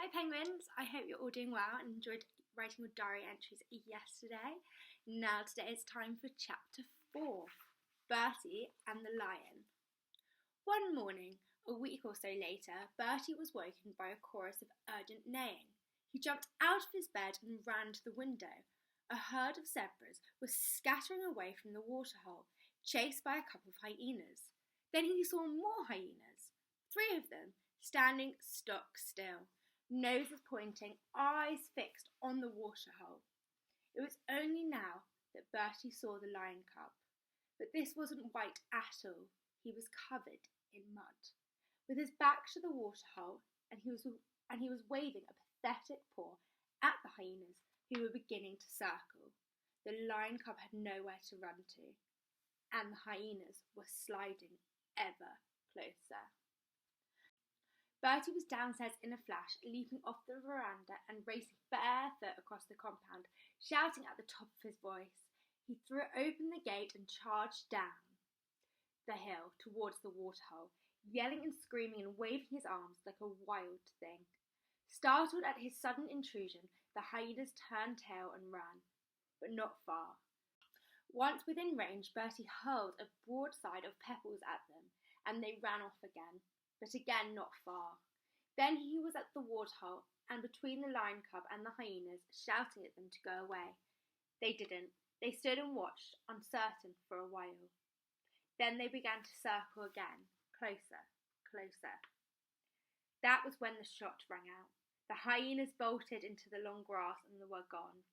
Hi Penguins, I hope you're all doing well and enjoyed writing your diary entries yesterday. Now today it's time for chapter 4, Bertie and the Lion. One morning, a week or so later, Bertie was woken by a chorus of urgent neighing. He jumped out of his bed and ran to the window. A herd of zebras was scattering away from the waterhole, chased by a couple of hyenas. Then he saw more hyenas, 3 of them, standing stock still, noses pointing, eyes fixed on the waterhole. It was only now that Bertie saw the lion cub, but this wasn't white at all. He was covered in mud, with his back to the waterhole, and he was waving a pathetic paw at the hyenas who were beginning to circle. The lion cub had nowhere to run to, and the hyenas were sliding ever closer. Bertie was downstairs in a flash, leaping off the veranda and racing barefoot across the compound, shouting at the top of his voice. He threw open the gate and charged down the hill towards the waterhole, yelling and screaming and waving his arms like a wild thing. Startled at his sudden intrusion, the hyenas turned tail and ran, but not far. Once within range, Bertie hurled a broadside of pebbles at them, and they ran off again, but again not far. Then he was at the waterhole, and between the lion cub and the hyenas, shouting at them to go away. They didn't. They stood and watched, uncertain, for a while. Then they began to circle again, closer, closer. That was when the shot rang out. The hyenas bolted into the long grass and were gone.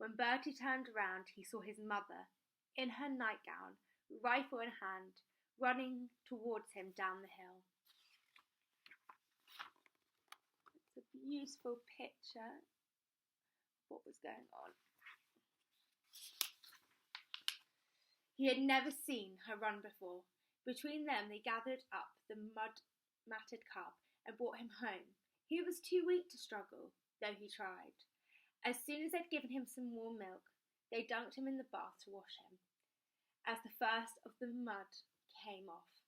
When Bertie turned around, he saw his mother, in her nightgown, rifle in hand, running towards him down the hill. It's a beautiful picture of what was going on. He had never seen her run before. Between them they gathered up the mud-matted cub and brought him home. He was too weak to struggle, though he tried. As soon as they'd given him some warm milk, they dunked him in the bath to wash him. As the first of the mud came off,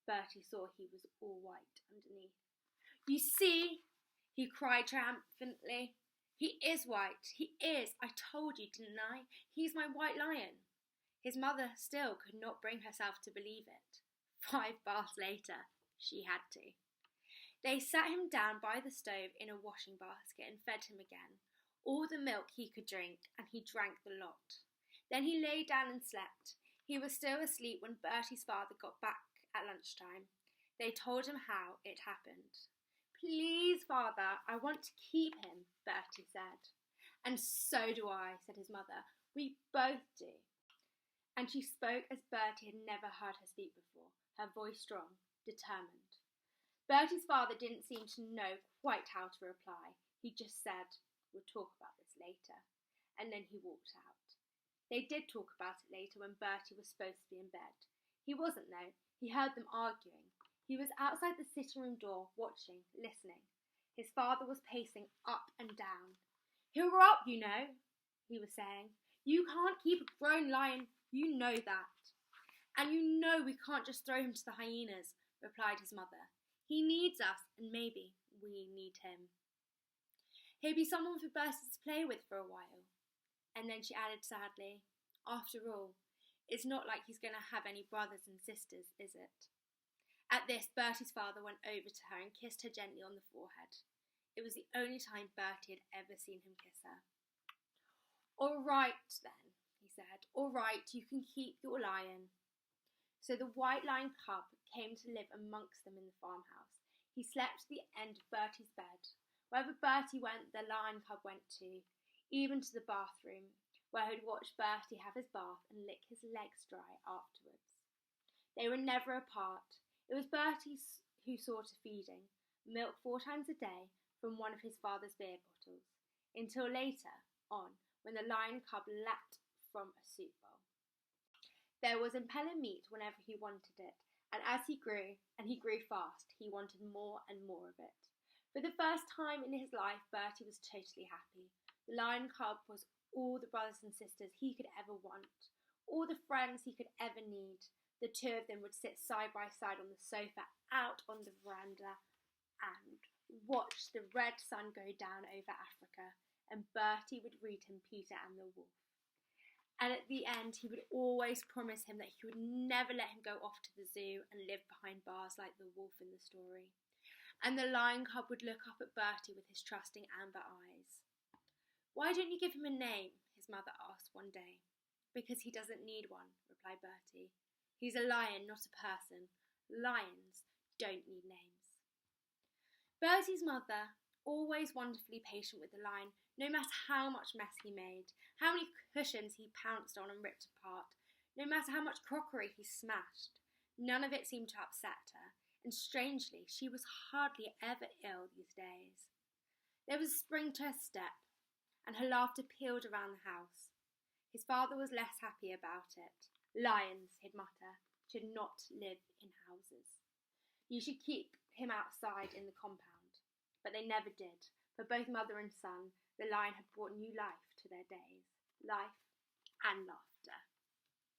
Bertie saw he was all white underneath. "You see," he cried triumphantly. "He is white. He is. I told you, didn't I? He's my white lion." His mother still could not bring herself to believe it. 5 baths later, she had to. They sat him down by the stove in a washing basket and fed him again, all the milk he could drink, and he drank the lot. Then he lay down and slept. He was still asleep when Bertie's father got back at lunchtime. They told him how it happened. "Please, father, I want to keep him," Bertie said. "And so do I," said his mother. "We both do." And she spoke as Bertie had never heard her speak before, her voice strong, determined. Bertie's father didn't seem to know quite how to reply. He just said, "We'll talk about this later," and then he walked out. They did talk about it later when Bertie was supposed to be in bed. He wasn't, though. He heard them arguing. He was outside the sitting room door, watching, listening. His father was pacing up and down. "He'll grow up, you know," he was saying. "You can't keep a grown lion, you know that." "And you know we can't just throw him to the hyenas," replied his mother. "He needs us, and maybe we need him. He'll be someone for Bertie to play with for a while." And then she added sadly, "After all, it's not like he's going to have any brothers and sisters, is it?" At this, Bertie's father went over to her and kissed her gently on the forehead. It was the only time Bertie had ever seen him kiss her. "All right, then," he said. "All right, you can keep your lion." So the white lion cub came to live amongst them in the farmhouse. He slept at the end of Bertie's bed. Wherever Bertie went, the lion cub went too, even to the bathroom, where he'd watch Bertie have his bath and lick his legs dry afterwards. They were never apart. It was Bertie who saw to feeding, milk 4 times a day from one of his father's beer bottles, until later on when the lion cub lapped from a soup bowl. There was impeller meat whenever he wanted it, and as he grew, and he grew fast, he wanted more and more of it. For the first time in his life, Bertie was totally happy. The lion cub was all the brothers and sisters he could ever want, all the friends he could ever need. The 2 of them would sit side by side on the sofa out on the veranda and watched the red sun go down over Africa, and Bertie would read him Peter and the Wolf. And at the end, he would always promise him that he would never let him go off to the zoo and live behind bars like the wolf in the story. And the lion cub would look up at Bertie with his trusting amber eyes. "Why don't you give him a name?" his mother asked one day. "Because he doesn't need one," replied Bertie. "He's a lion, not a person. Lions don't need names." Bertie's mother, always wonderfully patient with the lion, no matter how much mess he made, how many cushions he pounced on and ripped apart, no matter how much crockery he smashed, none of it seemed to upset her, and strangely, she was hardly ever ill these days. There was a spring to her step, and her laughter pealed around the house. His father was less happy about it. "Lions," he'd mutter, "should not live in houses. You should keep him outside in the compound." But they never did. For both mother and son, the lion had brought new life to their days. Life and laughter.